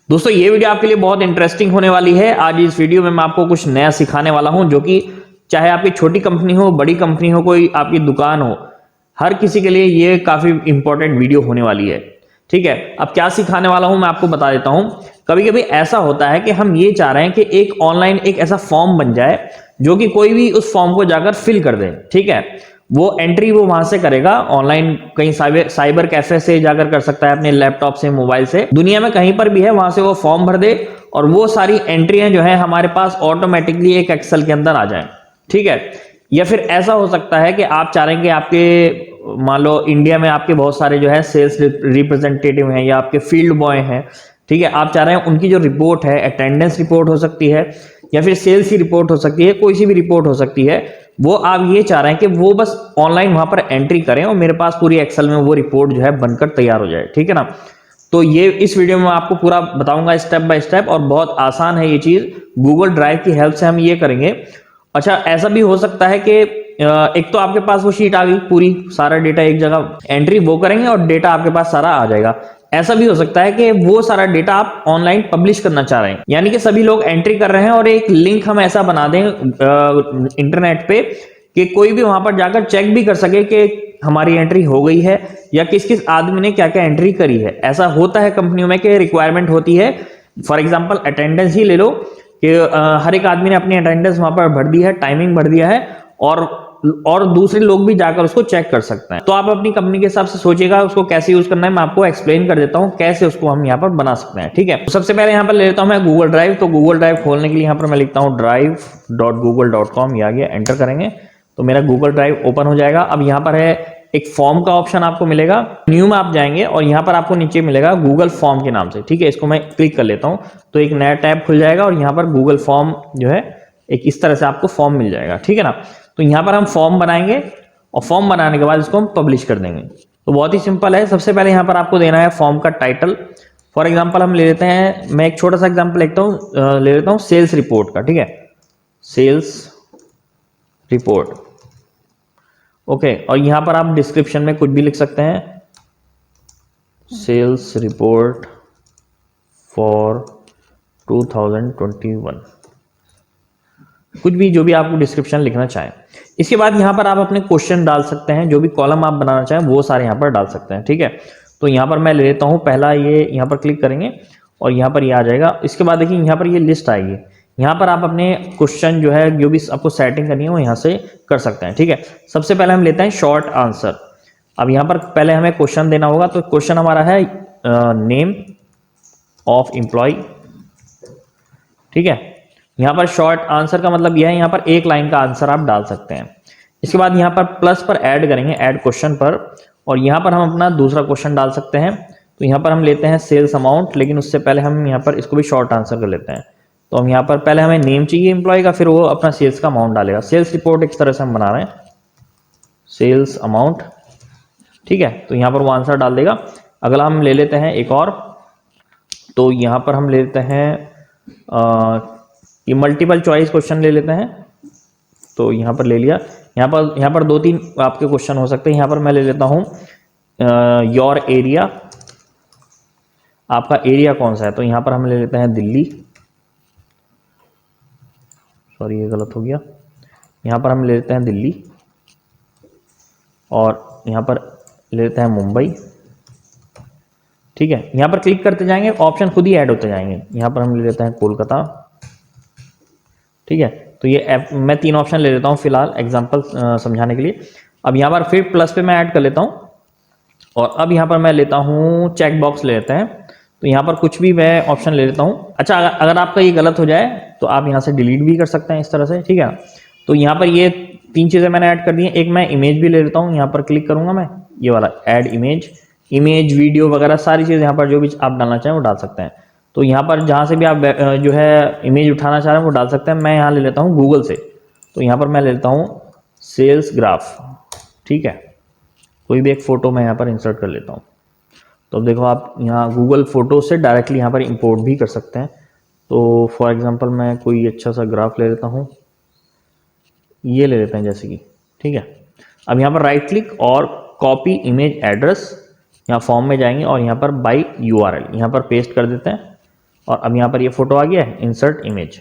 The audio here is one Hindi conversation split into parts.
दोस्तों ये वीडियो आपके लिए बहुत इंटरेस्टिंग होने वाली है। आज इस वीडियो में मैं आपको कुछ नया सिखाने वाला हूं, जो कि चाहे आपकी छोटी कंपनी हो, बड़ी कंपनी हो, कोई आपकी दुकान हो, हर किसी के लिए ये काफी इंपॉर्टेंट वीडियो होने वाली है। ठीक है, अब क्या सिखाने वाला हूं मैं आपको बता देता हूं। कभी कभी ऐसा होता है कि हम ये चाह रहे हैं कि एक ऑनलाइन एक ऐसा फॉर्म बन जाए जो कि कोई भी उस फॉर्म को जाकर फिल कर दे। ठीक है, वो एंट्री वो वहां से करेगा ऑनलाइन, कहीं साइबर कैफे से जाकर कर सकता है, अपने लैपटॉप से, मोबाइल से, दुनिया में कहीं पर भी है, वहां से वो फॉर्म भर दे और वो सारी एंट्रियां जो है हमारे पास ऑटोमेटिकली एक एक्सेल के अंदर आ जाए। ठीक है, या फिर ऐसा हो सकता है कि आप चाह रहे हैं कि आपके, मान लो इंडिया में आपके बहुत सारे जो है सेल्स रिप्रेजेंटेटिव हैं या आपके फील्ड बॉय हैं। ठीक है, आप चाह रहे हैं उनकी जो रिपोर्ट है, अटेंडेंस रिपोर्ट हो सकती है या फिर सेल्स की रिपोर्ट हो सकती है, कोई सी भी रिपोर्ट हो सकती है, वो आप ये चाह रहे हैं कि वो बस ऑनलाइन वहां पर एंट्री करें और मेरे पास पूरी एक्सेल में वो रिपोर्ट जो है बनकर तैयार हो जाए। ठीक है ना, तो ये इस वीडियो में आपको पूरा बताऊंगा स्टेप बाय स्टेप, और बहुत आसान है ये चीज। गूगल ड्राइव की हेल्प से हम ये करेंगे। अच्छा, ऐसा भी हो सकता है कि एक तो आपके पास वो शीट आ गई, पूरी सारा डेटा एक जगह, एंट्री वो करेंगे और डेटा आपके पास सारा आ जाएगा। ऐसा भी हो सकता है कि वो सारा डेटा आप ऑनलाइन पब्लिश करना चाह रहे हैं, यानी कि सभी लोग एंट्री कर रहे हैं और एक लिंक हम ऐसा बना दें इंटरनेट पे कि कोई भी वहां पर जाकर चेक भी कर सके कि हमारी एंट्री हो गई है या किस किस आदमी ने क्या क्या एंट्री करी है। ऐसा होता है कंपनियों में कि रिक्वायरमेंट होती है। फॉर एग्जांपल अटेंडेंस ही ले लो कि हर एक आदमी ने अपनी अटेंडेंस वहां पर भर दी है, टाइमिंग भर दिया है, और दूसरे लोग भी जाकर उसको चेक कर सकते हैं। तो आप अपनी कंपनी के हिसाब से सोचिएगा उसको कैसे यूज करना है। मैं आपको एक्सप्लेन कर देता हूं कैसे उसको हम यहाँ पर बना सकते हैं। ठीक है, तो सबसे पहले यहाँ पर ले लेता हूं मैं गूगल ड्राइव। तो गूगल ड्राइव खोलने के लिए यहाँ पर मैं लिखता हूँ drive.google.com, ये आ गया, एंटर करेंगे तो मेरा गूगल ड्राइव ओपन हो जाएगा। अब यहाँ पर है एक फॉर्म का ऑप्शन आपको मिलेगा, न्यू में आप जाएंगे और यहाँ पर आपको नीचे मिलेगा गूगल फॉर्म के नाम से। ठीक है, इसको मैं क्लिक कर लेता हूँ तो एक नया टैब खुल जाएगा और यहाँ पर गूगल फॉर्म जो है एक इस तरह से आपको फॉर्म मिल जाएगा। ठीक है ना, तो यहाँ पर हम फॉर्म बनाएंगे और फॉर्म बनाने के बाद इसको हम पब्लिश कर देंगे। तो बहुत ही सिंपल है। सबसे पहले यहाँ पर आपको देना है फॉर्म का टाइटल। फॉर एग्जाम्पल हम ले लेते हैं, मैं एक छोटा सा एग्जाम्पल ले लेता हूँ सेल्स रिपोर्ट का। ठीक है, सेल्स रिपोर्ट। ओके, और यहां पर आप डिस्क्रिप्शन में कुछ भी लिख सकते हैं, सेल्स रिपोर्ट फॉर 2021, कुछ भी, जो भी आपको डिस्क्रिप्शन लिखना चाहें। इसके बाद यहां पर आप अपने क्वेश्चन डाल सकते हैं, जो भी कॉलम आप बनाना चाहें वो सारे यहां पर डाल सकते हैं। ठीक है, तो यहां पर मैं ले लेता हूं पहला, ये यहां पर क्लिक करेंगे और यहां पर ये आ जाएगा। इसके बाद देखिए यहां पर ये लिस्ट आएगी, यहाँ पर आप अपने क्वेश्चन जो है, जो भी आपको सेटिंग करनी है वो यहाँ से कर सकते हैं। ठीक है, सबसे पहले हम लेते हैं शॉर्ट आंसर। अब यहाँ पर पहले हमें क्वेश्चन देना होगा, तो क्वेश्चन हमारा है नेम ऑफ एम्प्लॉय। ठीक है, यहाँ पर शॉर्ट आंसर का मतलब यह है, यहाँ पर एक लाइन का आंसर आप डाल सकते हैं। इसके बाद यहाँ पर प्लस पर ऐड करेंगे, ऐड क्वेश्चन पर, और यहाँ पर हम अपना दूसरा क्वेश्चन डाल सकते हैं। तो यहाँ पर हम लेते हैं सेल्स अमाउंट, लेकिन उससे पहले हम यहाँ पर इसको भी शॉर्ट आंसर कर लेते हैं। तो हम यहाँ पर पहले हमें नेम चाहिए एम्प्लॉय का, फिर वो अपना सेल्स का अमाउंट डालेगा। सेल्स रिपोर्ट इस तरह से हम बना रहे हैं, सेल्स अमाउंट। ठीक है, तो यहाँ पर वो आंसर डाल देगा। अगला हम ले लेते हैं एक और, तो यहाँ पर हम ले लेते हैं ये मल्टीपल चॉइस क्वेश्चन ले लेते हैं। तो यहाँ पर ले लिया, यहाँ पर दो तीन आपके क्वेश्चन हो सकते हैं। यहाँ पर मैं ले लेता हूँ योर एरिया, आपका एरिया कौन सा है, तो यहाँ पर हम ले लेते हैं दिल्ली। सॉरी, ये गलत हो गया। यहाँ पर हम ले लेते हैं दिल्ली और यहाँ पर ले लेते हैं मुंबई। ठीक है, यहाँ पर क्लिक करते जाएंगे, ऑप्शन खुद ही ऐड होते जाएंगे। यहाँ पर हम ले लेते हैं कोलकाता। ठीक है, तो ये मैं 3 ऑप्शन ले लेता हूँ फिलहाल एग्जांपल समझाने के लिए। अब यहाँ पर फिर प्लस पे मैं ऐड कर लेता हूँ और अब यहाँ पर मैं लेता हूँ चेक बॉक्स ले लेते हैं। तो यहाँ पर कुछ भी मैं ऑप्शन ले लेता हूँ। अच्छा, अगर आपका ये गलत हो जाए तो आप यहाँ से डिलीट भी कर सकते हैं इस तरह से। ठीक है, तो यहाँ पर ये 3 चीज़ें मैंने ऐड कर दी हैं। एक मैं इमेज भी ले लेता हूँ, यहाँ पर क्लिक करूँगा मैं, ये वाला ऐड इमेज, वीडियो वगैरह सारी चीज़ यहाँ पर जो भी आप डालना चाहें वो डाल सकते हैं। तो यहाँ पर जहाँ से भी आप जो है इमेज उठाना चाह रहे हैं वो डाल सकते हैं। मैं यहाँ ले लेता हूँ गूगल से, तो यहाँ पर मैं ले लेता हूँ सेल्स ग्राफ। ठीक है, कोई भी एक फ़ोटो मैं यहाँ पर इंसर्ट कर लेता हूँ। तो अब देखो आप यहाँ गूगल फोटो से डायरेक्टली यहाँ पर इंपोर्ट भी कर सकते हैं। तो फॉर एग्जांपल मैं कोई अच्छा सा ग्राफ ले लेता हूँ, ये ले लेते हैं जैसे कि। ठीक है, अब यहाँ पर राइट क्लिक और कॉपी इमेज एड्रेस, यहाँ फॉर्म में जाएंगे और यहाँ पर बाई URL यहाँ पर पेस्ट कर देते हैं और अब यहाँ पर ये फोटो आ गया है, इंसर्ट इमेज।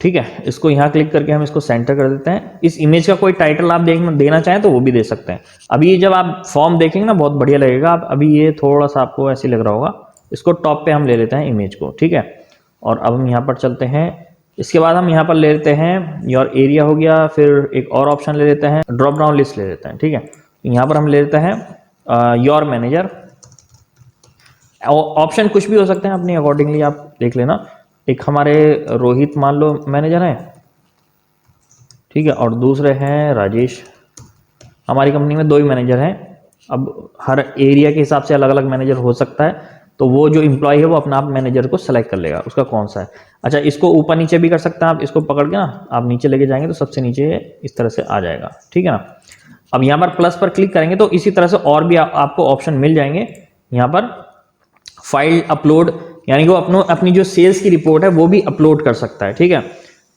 ठीक है, इसको यहाँ क्लिक करके हम इसको सेंटर कर देते हैं। इस इमेज का कोई टाइटल आप देना चाहें तो वो भी दे सकते हैं। अभी ये जब आप फॉर्म देखेंगे ना बहुत बढ़िया लगेगा। आप अभी ये थोड़ा सा आपको ऐसे लग रहा होगा, इसको टॉप पे हम ले लेते हैं इमेज को। ठीक है, और अब हम यहाँ पर चलते हैं। इसके बाद हम यहाँ पर ले लेते हैं योर एरिया हो गया, फिर एक और ऑप्शन ले लेते हैं, ड्रॉप डाउन लिस्ट ले लेते हैं। ठीक है, यहाँ पर हम ले लेते हैं योर मैनेजर। ऑप्शन कुछ भी हो सकते हैं, अपनी अकॉर्डिंगली आप देख लेना। एक हमारे रोहित मान लो मैनेजर हैं, ठीक है, और दूसरे हैं राजेश। हमारी कंपनी में 2 ही मैनेजर हैं। अब हर एरिया के हिसाब से अलग अलग मैनेजर हो सकता है, तो वो जो इम्प्लॉय है वो अपना आप मैनेजर को सेलेक्ट कर लेगा उसका कौन सा है। अच्छा, इसको ऊपर नीचे भी कर सकते हैं आप। इसको पकड़ के ना आप नीचे लेके जाएंगे तो सबसे नीचे इस तरह से आ जाएगा। ठीक है ना। अब यहाँ पर प्लस पर क्लिक करेंगे तो इसी तरह से और भी आपको ऑप्शन मिल जाएंगे। यहाँ पर फाइल अपलोड, यानी कि वो अपनी जो सेल्स की रिपोर्ट है वो भी अपलोड कर सकता है। ठीक है,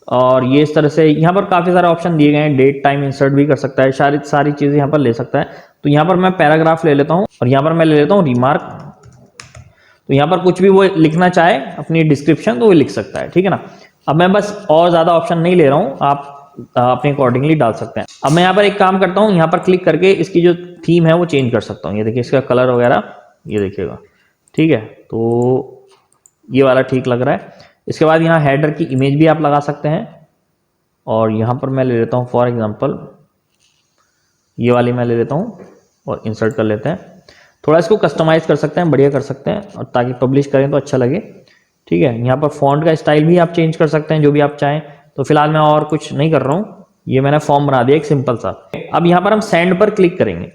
और ये इस तरह से यहाँ पर काफ़ी सारे ऑप्शन दिए गए हैं। डेट टाइम इंसर्ट भी कर सकता है, सारी चीज़ें यहाँ पर ले सकता है। तो यहाँ पर मैं पैराग्राफ ले लेता हूँ और यहाँ पर मैं ले लेता हूँ रिमार्क। तो यहाँ पर कुछ भी वो लिखना चाहे अपनी डिस्क्रिप्शन तो वो लिख सकता है। ठीक है ना। अब मैं बस और ज़्यादा ऑप्शन नहीं ले रहा हूँ, आप अपने अकॉर्डिंगली डाल सकते हैं। अब मैं यहाँ पर एक काम करता हूँ, यहाँ पर क्लिक करके इसकी जो थीम है वो चेंज कर सकता हूँ। ये देखिए इसका कलर वगैरह ये देखिएगा। ठीक है, तो ये वाला ठीक लग रहा है। इसके बाद यहाँ हेडर की इमेज भी आप लगा सकते हैं, और यहाँ पर मैं ले लेता हूँ फॉर एग्जांपल ये वाली मैं ले लेता हूँ और इंसर्ट कर लेते हैं। थोड़ा इसको कस्टमाइज़ कर सकते हैं, बढ़िया कर सकते हैं, और ताकि पब्लिश करें तो अच्छा लगे। ठीक है, यहाँ पर फॉन्ट का स्टाइल भी आप चेंज कर सकते हैं जो भी आप चाहें। तो फिलहाल मैं और कुछ नहीं कर रहा हूँ, ये मैंने फॉर्म बना दिया एक सिंपल सा। अब यहाँ पर हम सेंड पर क्लिक करेंगे।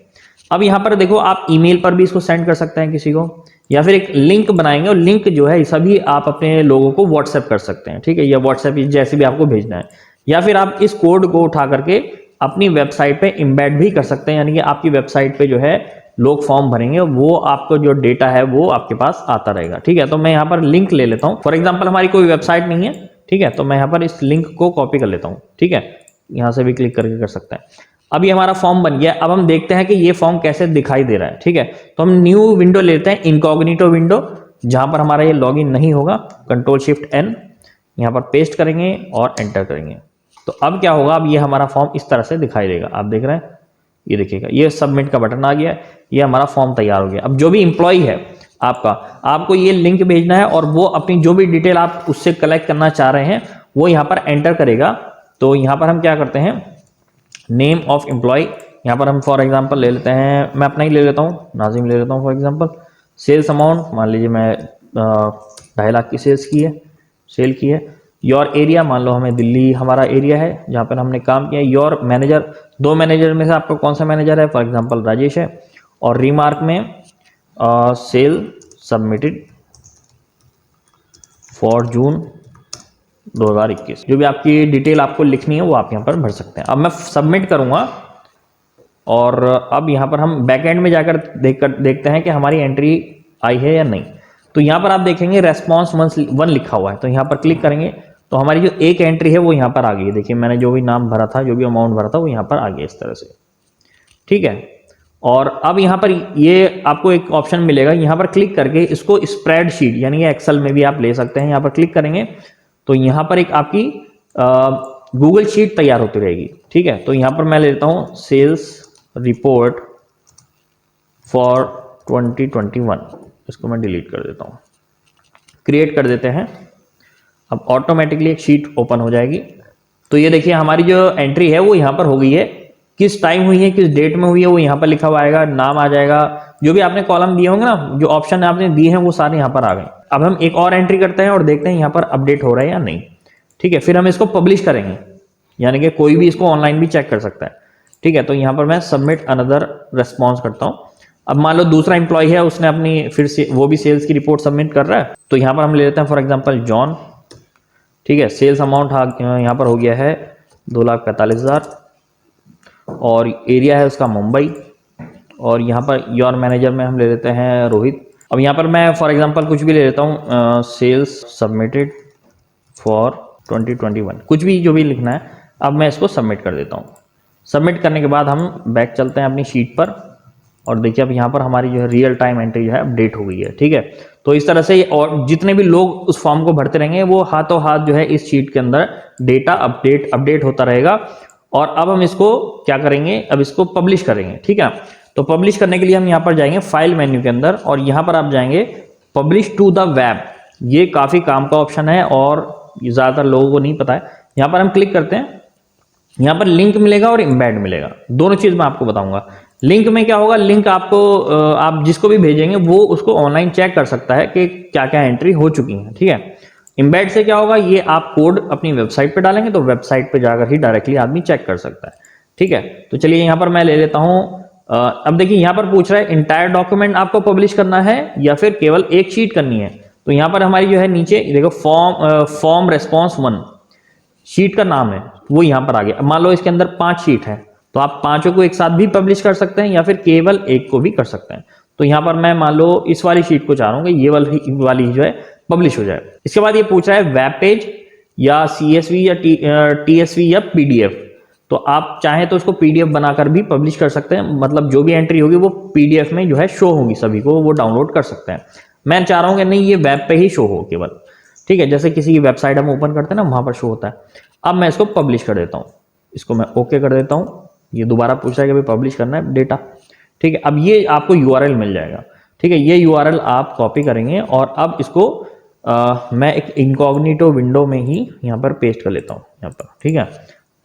अब यहाँ पर देखो आप ईमेल पर भी इसको सेंड कर सकते हैं किसी को, या फिर एक लिंक बनाएंगे और लिंक जो है सभी आप अपने लोगों को व्हाट्सएप कर सकते हैं। ठीक है, या व्हाट्सएप जैसे भी आपको भेजना है, या फिर आप इस कोड को उठा करके अपनी वेबसाइट पे एम्बेड भी कर सकते हैं। यानी कि आपकी वेबसाइट पे जो है लोग फॉर्म भरेंगे, वो आपको जो डेटा है वो आपके पास आता रहेगा। ठीक है, तो मैं यहाँ पर लिंक ले लेता हूँ। फॉर एग्जाम्पल हमारी कोई वेबसाइट नहीं है, ठीक है, तो मैं यहाँ पर इस लिंक को कॉपी कर लेता हूँ। ठीक है, यहाँ से भी क्लिक करके कर सकते हैं। अब ये हमारा फॉर्म बन गया। अब हम देखते हैं कि ये फॉर्म कैसे दिखाई दे रहा है। ठीक है, तो हम न्यू विंडो लेते हैं, इनकॉग्निटो विंडो, जहां पर हमारा ये लॉगिन नहीं होगा। Ctrl+Shift+N यहाँ पर पेस्ट करेंगे और एंटर करेंगे। तो अब क्या होगा, अब ये हमारा फॉर्म इस तरह से दिखाई देगा। आप देख रहे हैं, ये देखिएगा, ये सबमिट का बटन आ गया, ये हमारा फॉर्म तैयार हो गया। अब जो भी इंप्लॉय है आपको ये लिंक भेजना है, और वो अपनी जो भी डिटेल आप उससे कलेक्ट करना चाह रहे हैं वो यहाँ पर एंटर करेगा। तो यहाँ पर हम क्या करते हैं, नेम ऑफ एम्प्लॉय, यहाँ पर हम फॉर एग्जांपल ले लेते हैं, मैं अपना ही ले लेता हूँ, नाजिम ले लेता हूँ फॉर एग्जांपल। सेल्स अमाउंट मान लीजिए मैं 2.5 लाख की सेल की है। योर एरिया मान लो हमें दिल्ली हमारा एरिया है जहाँ पर हमने काम किया। योर मैनेजर, 2 मैनेजर में से आपका कौन सा मैनेजर है, फॉर एग्जाम्पल राजेश है। और रिमार्क में सेल सबमिटेड फॉर जून 2021, जो भी आपकी डिटेल आपको लिखनी है वो आप यहाँ पर भर सकते हैं। अब मैं सबमिट करूँगा, और अब यहाँ पर हम बैकएंड में जाकर देखते हैं कि हमारी एंट्री आई है या नहीं। तो यहाँ पर आप देखेंगे रेस्पॉन्स 1 लिखा हुआ है, तो यहाँ पर क्लिक करेंगे तो हमारी जो एक एंट्री है वो यहाँ पर आ गई है। देखिए मैंने जो भी नाम भरा था, जो भी अमाउंट भरा था वो यहाँ पर आ गया इस तरह से। ठीक है, और अब यहाँ पर ये आपको एक ऑप्शन मिलेगा, यहाँ पर क्लिक करके इसको स्प्रेडशीट यानी एक्सेल में भी आप ले सकते हैं। यहाँ पर क्लिक करेंगे तो यहाँ पर एक आपकी गूगल शीट तैयार होती रहेगी। ठीक है, तो यहाँ पर मैं लेता हूँ सेल्स रिपोर्ट फॉर 2021, इसको मैं डिलीट कर देता हूँ, क्रिएट कर देते हैं। अब ऑटोमेटिकली एक शीट ओपन हो जाएगी। तो ये देखिए हमारी जो एंट्री है वो यहाँ पर हो गई है, किस टाइम हुई है, किस डेट में हुई है वो यहाँ पर लिखा हुआ आएगा, नाम आ जाएगा, जो भी आपने कॉलम दिए होंगे ना, जो ऑप्शन आपने दिए हैं वो सारे यहाँ पर आ गए। अब हम एक और एंट्री करते हैं और देखते हैं यहाँ पर अपडेट हो रहा है या नहीं। ठीक है, फिर हम इसको पब्लिश करेंगे, यानी कि कोई भी इसको ऑनलाइन भी चेक कर सकता है। ठीक है, तो यहाँ पर मैं सबमिट अनदर रेस्पॉन्स करता हूँ। अब मान लो दूसरा एम्प्लॉय है, उसने अपनी फिर से वो भी सेल्स की रिपोर्ट सबमिट कर रहा है, तो यहाँ पर हम ले लेते हैं फॉर एग्जांपल जॉन। ठीक है, सेल्स अमाउंट यहाँ पर हो गया है 2,45,000, और एरिया है उसका मुंबई, और यहाँ पर योर मैनेजर में हम ले लेते हैं रोहित। अब यहाँ पर मैं फॉर एग्जांपल कुछ भी ले लेता हूँ, सेल्स सबमिटेड फॉर 2021, कुछ भी जो भी लिखना है। अब मैं इसको सबमिट कर देता हूँ। सबमिट करने के बाद हम बैक चलते हैं अपनी शीट पर, और देखिए अब यहाँ पर हमारी जो है रियल टाइम एंट्री जो है अपडेट हो गई है। ठीक है, तो इस तरह से और जितने भी लोग उस फॉर्म को भरते रहेंगे वो हाथों हाथ जो है इस शीट के अंदर डेटा अपडेट होता रहेगा। और अब हम इसको क्या करेंगे, अब इसको पब्लिश करेंगे। ठीक है, तो पब्लिश करने के लिए हम यहाँ पर जाएंगे फाइल मेन्यू के अंदर और यहाँ पर आप जाएंगे पब्लिश टू द वेब। ये काफी काम का ऑप्शन है और ज्यादातर लोगों को नहीं पता है। यहाँ पर हम क्लिक करते हैं, यहाँ पर लिंक मिलेगा और एम्बेड मिलेगा, दोनों चीज मैं आपको बताऊंगा। लिंक में क्या होगा, लिंक आपको आप जिसको भी भेजेंगे वो उसको ऑनलाइन चेक कर सकता है कि क्या क्या एंट्री हो चुकी है। ठीक है, एम्बेड से क्या होगा, ये आप कोड अपनी वेबसाइट पे डालेंगे तो वेबसाइट पे जाकर ही डायरेक्टली आदमी चेक कर सकता है। ठीक है, तो चलिए यहाँ पर मैं ले लेता हूँ। अब देखिए यहाँ पर पूछ रहा है इंटायर डॉक्यूमेंट आपको पब्लिश करना है या फिर केवल एक शीट करनी है। तो यहाँ पर हमारी जो है नीचे देखो फॉर्म रेस्पॉन्स 1 शीट का नाम है वो यहाँ पर आ गया। मान लो इसके अंदर 5 शीट है तो आप पांचों को एक साथ भी पब्लिश कर सकते हैं या फिर केवल एक को भी कर सकते हैं। तो यहाँ पर मैं मान लो इस वाली शीट को चाह रहा हूँ कि ये वाली जो है पब्लिश हो जाए। इसके बाद ये पूछ रहा है वेब पेज या CSV या TSV या PDF। तो आप चाहें तो उसको PDF बनाकर भी पब्लिश कर सकते हैं, मतलब जो भी एंट्री होगी वो PDF में जो है शो होगी, सभी को वो डाउनलोड कर सकते हैं। मैं चाह रहा हूँ कि नहीं ये वेब पे ही शो हो केवल। ठीक है, जैसे किसी की वेबसाइट हम ओपन करते हैं ना वहां पर शो होता है। अब मैं इसको पब्लिश कर देता हूँ, इसको मैं ओके कर देता हूँ। ये दोबारा पूछ रहा है कि भाई पब्लिश करना है डेटा। ठीक है, अब ये आपको URL मिल जाएगा। ठीक है, ये URL आप कॉपी करेंगे और अब इसको मैं एक इनकॉग्निटो विंडो में ही यहाँ पर पेस्ट कर लेता हूँ यहाँ पर। ठीक है,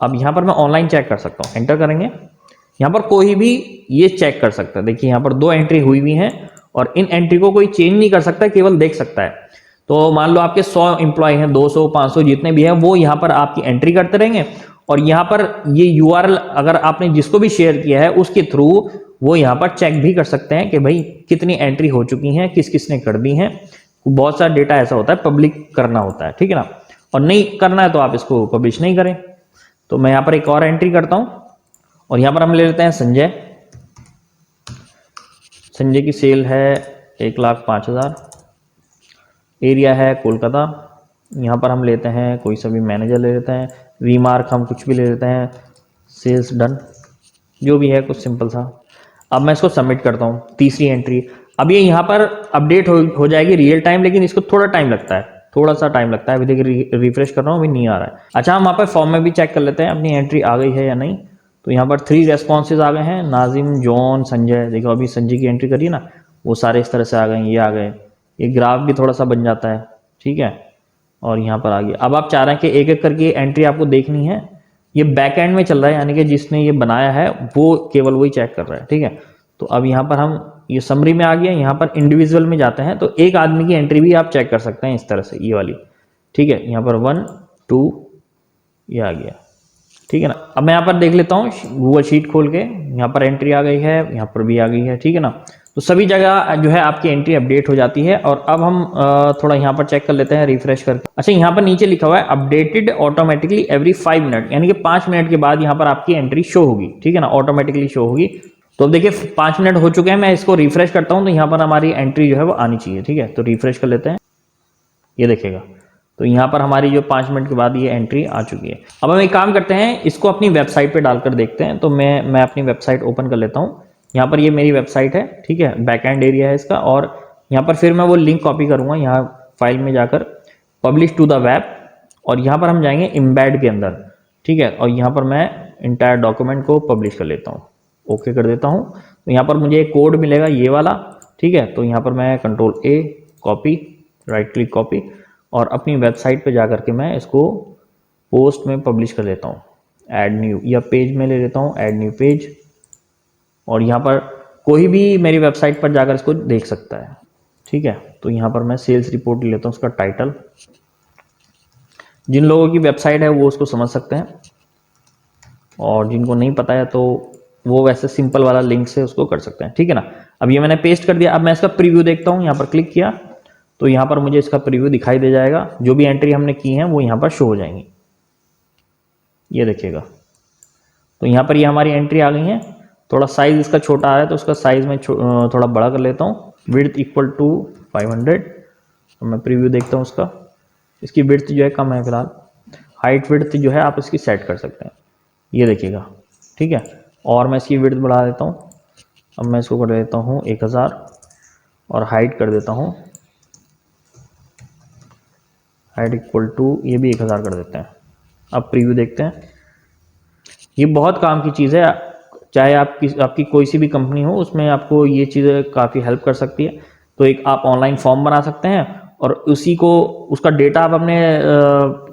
अब यहाँ पर मैं ऑनलाइन चेक कर सकता हूँ, एंटर करेंगे। यहाँ पर कोई भी ये चेक कर सकता है। देखिए यहाँ पर 2 एंट्री हुई हुई हैं और इन एंट्री को कोई चेंज नहीं कर सकता, केवल देख सकता है। तो मान लो आपके 100 एम्प्लॉय हैं, 200 500 जितने भी हैं वो यहाँ पर आपकी एंट्री करते रहेंगे और यहाँ पर ये URL अगर आपने जिसको भी शेयर किया है उसके थ्रू वो यहाँ पर चेक भी कर सकते हैं कि भाई कितनी एंट्री हो चुकी हैं, किस किस ने कर दी हैं। बहुत सारा डेटा ऐसा होता है पब्लिक करना होता है। ठीक है ना, और नहीं करना है तो आप इसको पब्लिश नहीं करें। तो मैं यहाँ पर एक और एंट्री करता हूँ और यहाँ पर हम ले लेते हैं संजय। संजय की सेल है 1,05,000, एरिया है कोलकाता। यहाँ पर हम लेते हैं कोई सा भी मैनेजर ले लेते हैं, रीमार्क हम कुछ भी ले लेते हैं, सेल्स डन, जो भी है कुछ सिंपल सा। अब मैं इसको सबमिट करता हूँ, तीसरी एंट्री। अब ये यहाँ पर अपडेट हो जाएगी रियल टाइम, लेकिन इसको थोड़ा टाइम लगता है, थोड़ा सा टाइम लगता है। अभी देखिए रिफ्रेश कर रहा हूँ, अभी नहीं आ रहा है। अच्छा, हम वहाँ पर फॉर्म में भी चेक कर लेते हैं अपनी एंट्री आ गई है या नहीं। तो यहाँ पर 3 रेस्पॉन्सेज आ गए हैं, नाजिम, जॉन, संजय। देखो अभी संजय की एंट्री करिए ना, वो सारे इस तरह से आ गए, ये आ गए। ये ग्राफ भी थोड़ा सा बन जाता है। ठीक है, और यहाँ पर आ गया। अब आप चाह रहे हैं कि एक एक करके एंट्री आपको देखनी है। ये बैक एंड में चल रहा है, यानी कि जिसने ये बनाया है वो केवल वही चेक कर रहा है। ठीक है, तो अब यहाँ पर हम ये समरी में आ गया, यहाँ पर इंडिविजुअल में जाते हैं तो एक आदमी की एंट्री भी आप चेक कर सकते हैं इस तरह से, ये वाली। ठीक है, यहाँ पर 1 2 ये आ गया। ठीक है ना, अब मैं यहाँ पर देख लेता हूँ गूगल शीट खोल के, यहाँ पर एंट्री आ गई है, यहाँ पर भी आ गई है। ठीक है ना, तो सभी जगह जो है आपकी एंट्री अपडेट हो जाती है। और अब हम थोड़ा यहाँ पर चेक कर लेते हैं रिफ्रेश करके। अच्छा, यहाँ पर नीचे लिखा हुआ है अपडेटेड ऑटोमेटिकली एवरी 5 मिनट, यानी कि 5 मिनट के बाद यहाँ पर आपकी एंट्री शो होगी। ठीक है ना, ऑटोमेटिकली शो होगी। तो अब देखिए 5 मिनट हो चुके हैं, मैं इसको रिफ्रेश करता हूँ तो यहाँ पर हमारी एंट्री जो है वो आनी चाहिए। ठीक है, तो रिफ्रेश कर लेते हैं, ये देखेगा। तो यहाँ पर हमारी जो 5 मिनट के बाद ये एंट्री आ चुकी है। अब हम एक काम करते हैं, इसको अपनी वेबसाइट पे डालकर देखते हैं। तो मैं अपनी वेबसाइट ओपन कर लेता हूँ। यहाँ पर ये मेरी वेबसाइट है। ठीक है, बैकएंड एरिया है इसका। और यहाँ पर फिर मैं वो लिंक कॉपी करूँगा, यहाँ फाइल में जाकर पब्लिश टू द वेब, और यहाँ पर हम जाएंगे एम्बेड के अंदर। ठीक है, और यहाँ पर मैं इंटायर डॉक्यूमेंट को पब्लिश कर लेता हूँ, ओके कर देता हूँ। तो यहाँ पर मुझे एक कोड मिलेगा ये वाला। ठीक है, तो यहाँ पर मैं Ctrl+A copy, right click copy, और अपनी वेबसाइट पे जाकर के मैं इसको पोस्ट में पब्लिश कर लेता हूँ। ऐड न्यू, या पेज में ले लेता हूँ, ऐड न्यू पेज। और यहाँ पर कोई भी मेरी वेबसाइट पर जाकर इसको देख सकता है। ठीक है, तो यहाँ पर मैं सेल्स रिपोर्ट ले लेता हूँ, उसका टाइटल। जिन लोगों की वेबसाइट है वो उसको समझ सकते हैं, और जिनको नहीं पता है तो वो वैसे सिंपल वाला लिंक से उसको कर सकते हैं। ठीक है ना, अब ये मैंने पेस्ट कर दिया। अब मैं इसका प्रीव्यू देखता हूँ, यहाँ पर क्लिक किया तो यहाँ पर मुझे इसका प्रीव्यू दिखाई दे जाएगा। जो भी एंट्री हमने की है वो यहाँ पर शो हो जाएंगी, ये देखिएगा। तो यहाँ पर ये हमारी एंट्री आ गई है। थोड़ा साइज इसका छोटा आ रहा है तो उसका साइज मैं थोड़ा बड़ा कर लेता हूँ, विड्थ इक्वल टू 500। तो मैं प्रीव्यू देखता हूँ उसका, इसकी विड्थ जो है कम है फिलहाल। हाइट विड्थ जो है आप इसकी सेट कर सकते हैं, ये देखिएगा। ठीक है, और मैं इसकी विड्थ बढ़ा देता हूँ, अब मैं इसको कर देता हूँ 1000 और हाइट कर देता हूँ, हाइट इक्वल टू ये भी 1000 कर देते हैं। अब प्रीव्यू देखते हैं। ये बहुत काम की चीज़ है, चाहे आपकी कोई सी भी कंपनी हो, उसमें आपको ये चीज़ें काफ़ी हेल्प कर सकती है। तो एक आप ऑनलाइन फॉर्म बना सकते हैं और उसी को उसका डेटा आप अपने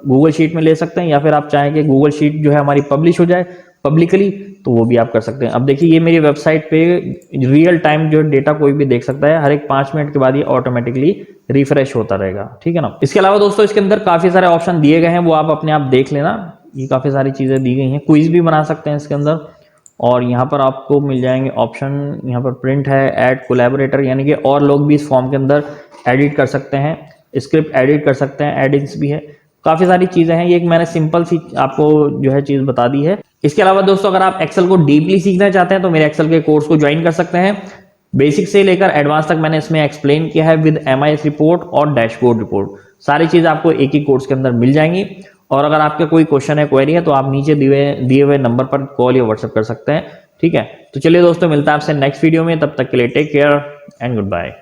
गूगल शीट में ले सकते हैं, या फिर आप चाहें कि गूगल शीट जो है हमारी पब्लिश हो जाए पब्लिकली, तो वो भी आप कर सकते हैं। अब देखिए ये मेरी वेबसाइट पे रियल टाइम जो डेटा कोई भी देख सकता है, हर एक 5 मिनट के बाद ये ऑटोमेटिकली रिफ्रेश होता रहेगा, ठीक है ना। इसके अलावा दोस्तों इसके अंदर काफ़ी सारे ऑप्शन दिए गए हैं, वो आप अपने आप देख लेना। ये काफ़ी सारी चीज़ें दी गई हैं, क्विज भी बना सकते हैं इसके अंदर। और यहाँ पर आपको मिल जाएंगे ऑप्शन, यहाँ पर प्रिंट है, ऐड कोलैबोरेटर, यानी कि और लोग भी इस फॉर्म के अंदर एडिट कर सकते हैं, स्क्रिप्ट एडिट कर सकते हैं, एडिट्स भी है, काफ़ी सारी चीज़ें हैं। ये एक मैंने सिंपल सी आपको जो है चीज़ बता दी है। इसके अलावा दोस्तों अगर आप एक्सेल को डीपली सीखना चाहते हैं तो मेरे एक्सेल के कोर्स को ज्वाइन कर सकते हैं। बेसिक से लेकर एडवांस तक मैंने इसमें एक्सप्लेन किया है विद MIS रिपोर्ट और डैशबोर्ड रिपोर्ट। सारी चीज़ आपको एक ही कोर्स के अंदर मिल जाएंगी। और अगर आपका कोई क्वेश्चन है, क्वेरी है, तो आप नीचे दिए हुए नंबर पर कॉल या व्हाट्सएप कर सकते हैं, ठीक है। तो चलिए दोस्तों, मिलता है आपसे नेक्स्ट वीडियो में, तब तक के लिए take care and good bye.